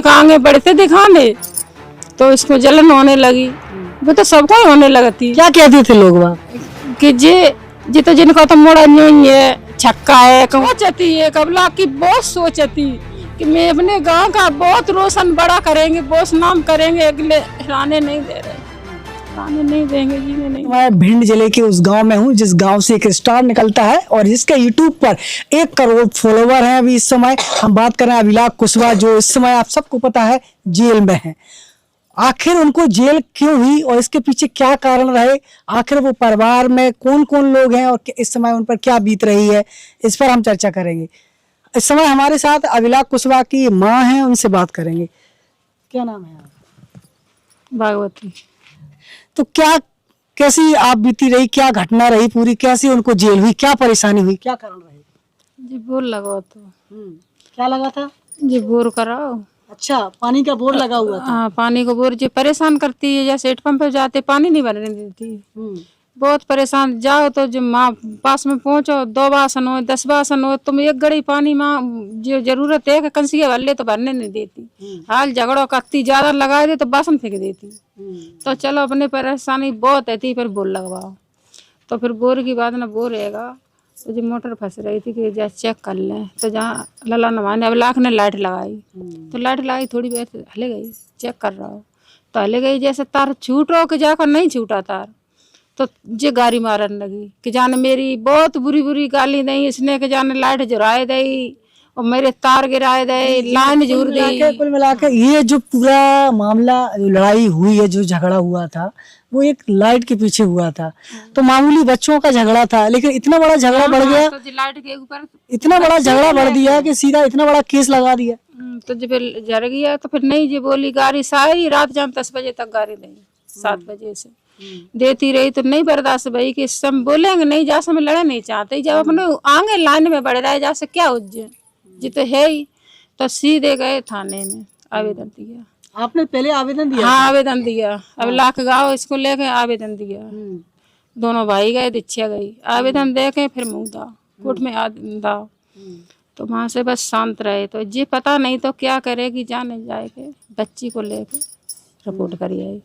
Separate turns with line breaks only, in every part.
नेक आगे बढ़ते दिखाने तो इसको जलन होने लगी। वो तो सबको ही होने लगती।
क्या कहते थे लोग वहाँ?
कि जी तो जिनको तो मोड़ा नहीं है, छक्का है, सोचती है कबला की बहुत सोचती कि मैं अपने गांव का बहुत रोशन बड़ा करेंगे, बहुत नाम करेंगे, अगले रहने नहीं दे रहे, रहने नहीं देंगे, जीने नहीं।
मैं भिंड जिले के उस गांव में हूं जिस गांव से एक स्टार निकलता है और जिसके यूट्यूब पर 1 करोड़ फॉलोवर हैं अभी इस समय। हम बात कर रहे हैं अभिलाष कुशवाहा, जो इस समय आप सबको पता है जेल में है। आखिर उनको जेल क्यों हुई और इसके पीछे क्या कारण रहे, आखिर वो परिवार में कौन कौन लोग हैं और इस समय उन पर क्या बीत रही है, इस पर हम चर्चा करेंगे। इस समय हमारे साथ अभिलाष कुशवाहा की माँ हैं, उनसे बात करेंगे। क्या नाम है आपका?
भागवती।
तो क्या कैसी आप बीती रही, क्या घटना रही पूरी, कैसे उनको जेल हुई, क्या परेशानी हुई, क्या कारण रहे?
जी बोर लगा तो।
क्या लगा था?
जी बोर कराओ।
अच्छा, पानी का बोर लगा हुआ था।
हाँ, पानी को बोर जी परेशान करती है। जैसे हेडपंप पे जाते पानी नहीं भरने देती, बहुत परेशान। जाओ तो जो माँ पास में पहुंचो, 2 बासन हो 10 बासन हो, तुम एक घड़ी पानी माँ जो जरूरत है कंसिया भर ले तो भरने नहीं देती। हाल झगड़ो कत्ती ज्यादा लगा दे तो बासन फेंक देती। तो चलो अपने परेशानी बहुत है थी, फिर बोर लगवाओ। तो फिर बोर की बात ना बोर रहेगा। तो जो मोटर फंस रही थी कि जा चेक कर लें, तो जहाँ लला नवाने अब लाख ने लाइट लगाई, तो लाइट लगाई थोड़ी देर हले गई, चेक कर रहा हो तो हले गई। जैसे तार छूट रहा हो कि जाकर नहीं छूटा तार, तो जे गाड़ी मारन लगी कि जाने मेरी बहुत बुरी बुरी गाली दी इसने, कि जाने लाइट जुराए दी और मेरे तार गिराए दे, लाइन जूर दी।
कुल मिलाकर ये जो पूरा मामला, जो लड़ाई हुई है, जो झगड़ा हुआ था, वो एक लाइट के पीछे हुआ था। तो मामूली बच्चों का झगड़ा था, लेकिन इतना बड़ा झगड़ा बढ़ गया,
तो लाइट के ऊपर
इतना बड़ा झगड़ा बढ़ दिया कि सीधा इतना बड़ा केस लगा दिया।
तो जब फिर जर गया तो फिर नहीं जी बोली गाड़ी सारी रात जान 10 बजे तक गाड़ी नहीं, 7 बजे से देती रही। तो नहीं बर्दाश्त भाई कि सब बोलेंगे नहीं, जा समय लड़े नहीं चाहते, जब अपने आगे लाइन में बढ़ रहा है जैसे क्या उज्जैन जी तो है ही। तो सीधे गए थाने में आवेदन दिया।
आपने पहले आवेदन दिया?
हाँ आवेदन दिया। अब लाख गाँव इसको लेके आवेदन दिया। दोनों भाई गए, दीक्षा गई, आवेदन दे के फिर मुद्दा कोर्ट में दाव। तो वहाँ से बस शांत रहे। तो ये पता नहीं तो क्या करेगी, जाने जाएगी बच्ची को लेके रिपोर्ट करी आई,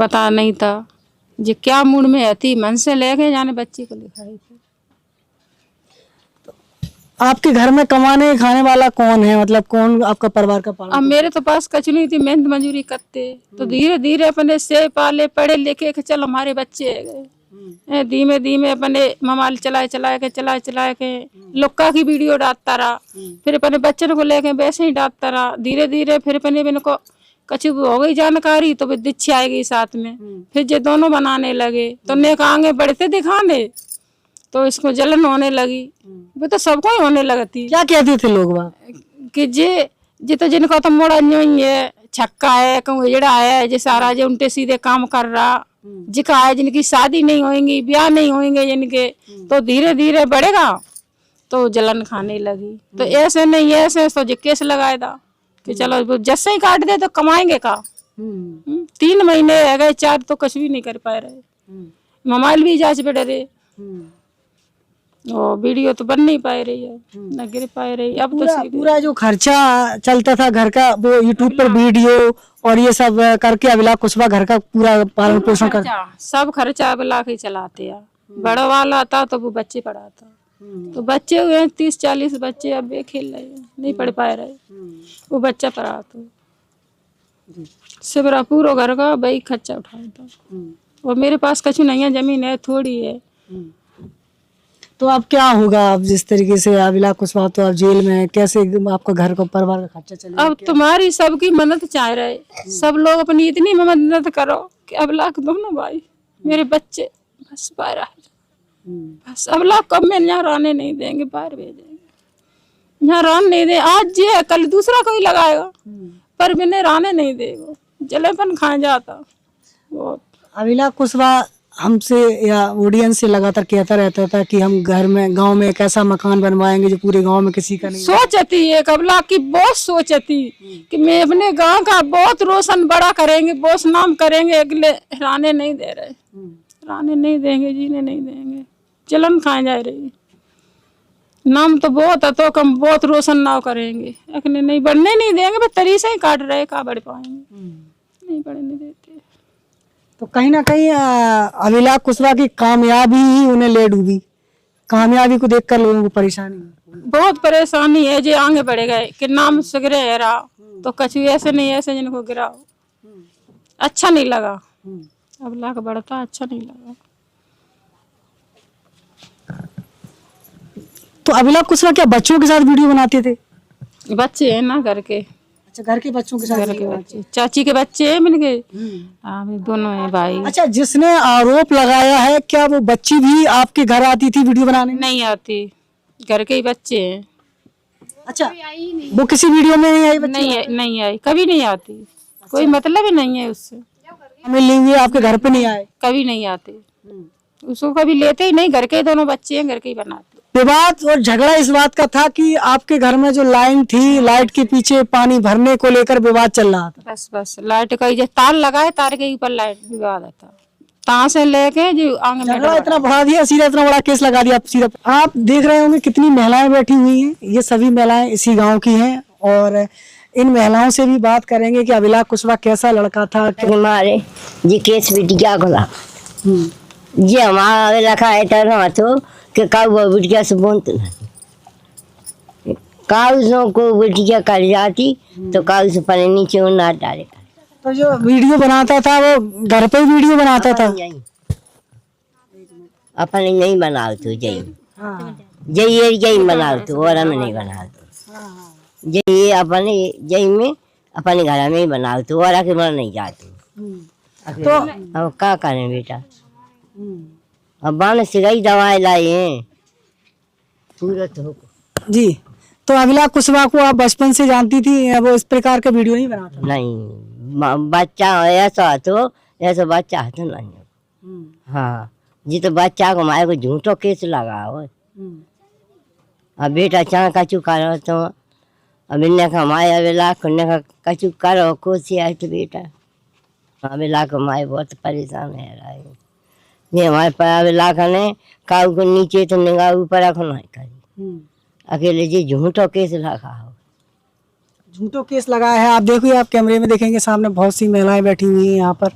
पता नहीं था ये क्या मूड में थी, मन से लेके जाने बच्ची को लिखाई थी।
आपके घर में कमाने खाने वाला कौन है, मतलब कौन आपका परिवार का पालन?
अब मेरे तो पास कच नहीं थी, मेहनत मजूरी करते। तो धीरे धीरे अपने से पाले पढ़े लिखे के चल हमारे बच्चे गए, धीमे धीमे अपने ममाल चलाए के लुक्का की वीडियो डालता रहा, फिर अपने बच्चों को लेके वैसे ही डालता रहा। धीरे धीरे फिर अपने इनको कछु हो गई जानकारी तो फिर दीक्षा आएगी साथ में, फिर ये दोनों बनाने लगे। तो नेक आगे बढ़ते दिखाने तो इसको जलन होने लगी। वो तो सबको ही होने लगती।
क्या कहते थे लोग वहाँ?
कि जे तो जिनको तो मोड़ा नहीं है, छक्का है, कहूँ एड़ा है, जे सारा जो उल्टे सीधे काम कर रहा, जिका है जिनकी शादी नहीं होंगी, ब्याह नहीं होंगे जिनके, तो धीरे धीरे बढ़ेगा तो जलन खाने लगी। तो ऐसे नहीं ऐसे तो जे केस लगाए था कि चलो जैसे ही काट दे तो कमाएंगे का। 3 महीने रह गए, 4 तो कुछ भी नहीं कर पा रहे, मोबाइल भी जांच पे डरे, और वीडियो तो बन नहीं पा रही है, न गिर पा रही। अब तो
पूरा जो खर्चा चलता था घर का, वो यूट्यूब पर वीडियो और ये सब करके अभिलाष कुशवाहा घर का पूरा पालन पोषण कर,
सब खर्चा अभिलाष ही चलाते हैं। बड़ा वाला था तो वो बच्चे पढ़ाता, तो बच्चे हुए 30-40 बच्चे, अब वे खेल रहे हैं, नहीं पढ़ पा रहे, वो बच्चा पढ़ा तो सिमरा पूरा घर का भाई खर्चा उठाता। और मेरे पास कछु नहीं है, जमीन है थोड़ी है।
तो अब क्या होगा? अब जिस तरीके से अभिलाष कुशवाहा तो अब जेल में है, कैसे आपका घर का परिवार का खर्चा चलेगा?
अब तुम्हारी सबकी मदद चाह रहे, सब लोग अपनी इतनी मदद करो कि अभिलाष दोनों भाई मेरे बच्चे बस बाहर आ जाए, बस अभिलाष कब में यहाँ रहने नहीं देंगे, बाहर भेजेंगे, यहाँ रहने नहीं दे। आज ये कल दूसरा कोई लगाएगा, पर मैंने रहने नहीं देगा, जलेपन खाए जाता बहुत।
अभिलाष कुशवाहा हमसे या ऑडियंस से लगातार कहता रहता था कि हम घर में गांव में एक ऐसा मकान बनवाएंगे जो पूरे गांव में किसी का नहीं।
सोचती है कबला की बहुत सोचती कि मैं अपने गांव का बहुत रोशन बड़ा करेंगे, बहुत नाम करेंगे, अगले रहने नहीं दे रहे, रहने नहीं देंगे, जीने नहीं देंगे, जलन खाए जा रही। नाम तो बहुत है, तो कम बहुत रोशन नाव करेंगे, अखने नहीं बढ़ने नहीं देंगे, बस तरी से ही काट रहे, कहाँ बढ़ पाएंगे, नहीं बढ़ने देते।
तो कहीं ना कहीं अभिलाष कुशवाहा की कामयाबी ही उन्हें ले डूबी, कामयाबी को देखकर लोगों को परेशानी हुई।
बहुत परेशानी है, जो आगे बढ़ गए कि नाम से गिरे है रहा, तो कछु ऐसे नहीं ऐसे जिनको गिराओ, अच्छा नहीं लगा। अब लाख बढ़ता अच्छा नहीं लगा।
तो अभिलाष कुशवाहा क्या बच्चों के साथ वीडियो बनाते थे?
बच्चे हैं ना घर के,
अच्छा, घर के बच्चों के साथ
घर के बच्चे, चाची के बच्चे हैं मिल गए, हाँ दोनों हैं भाई।
अच्छा, जिसने आरोप लगाया है, क्या वो बच्ची भी आपके घर आती थी वीडियो बनाने में?
नहीं आती, घर के ही बच्चे हैं।
अच्छा, वो किसी वीडियो में नहीं आई?
नहीं आई, कभी नहीं आती, कोई मतलब ही नहीं है उससे।
मिल हुई आपके घर पे नहीं आए?
कभी नहीं आते, उसको कभी लेते ही नहीं, घर के ही दोनों बच्चे हैं, घर के ही बनाते।
विवाद और झगड़ा इस बात का था कि आपके घर में जो लाइन थी, लाइट के पीछे पानी भरने को लेकर विवाद चल रहा था।
बस लाइट का जो तार लगा है, तार के ऊपर लाइट विवाद था, तार से लेके जो आगे में
झगड़ा इतना बढ़ा दिया, सीधा इतना बड़ा केस लगा दिया सीधा। आप देख रहे होंगे कितनी महिलाएं बैठी हुई हैं, ये सभी महिलाएं इसी गांव की हैं, और इन महिलाओं से भी बात करेंगे कि अभिलाष कुशवाहा कैसा लड़का था।
मारे जी केस बिटिया गोला जी हमारा लखा है तरह तो कि काऊ बिटिया से बोलते नहीं, काऊ को बिटिया कर जाती तो काऊ से पहले नीचे ना डाले।
तो जो वीडियो बनाता था वो घर पे वीडियो बनाता था?
अपने नहीं बनाओ तो जई जई बनाओ तो और में नहीं बनाओ तो जई अपने जई में अपने घर में ही बनाओ तो और के मन नहीं जाते। तो अब क्या करें बेटा, अब बाण से गई दवाई लाई है पूरा तो
जी। तो अभिलाष कुशवाहा को आप बचपन से जानती थी, वो इस प्रकार का वीडियो नहीं बनाता?
नहीं, बच्चा ऐसा तो ऐसा बच्चा है तो नहीं। हाँ जी, तो बच्चा को मारे को झूठो केस लगा हो। अब बेटा चाह कचू करो तो अब इन्हें का माए अभिलाष को कचू करो कोसी आए तो बेटा अभिलाष को माए बहुत परेशान है रहा है। ये हमारे पर अभिलाष ने काऊ को नीचे तो निगाह ऊपर रखो नहीं करी, अकेले जी झूठो केस लगा हो।
झूठो केस लगाया है। आप देखिए, आप कैमरे में देखेंगे सामने बहुत सी महिलाएं बैठी हुई हैं यहाँ पर।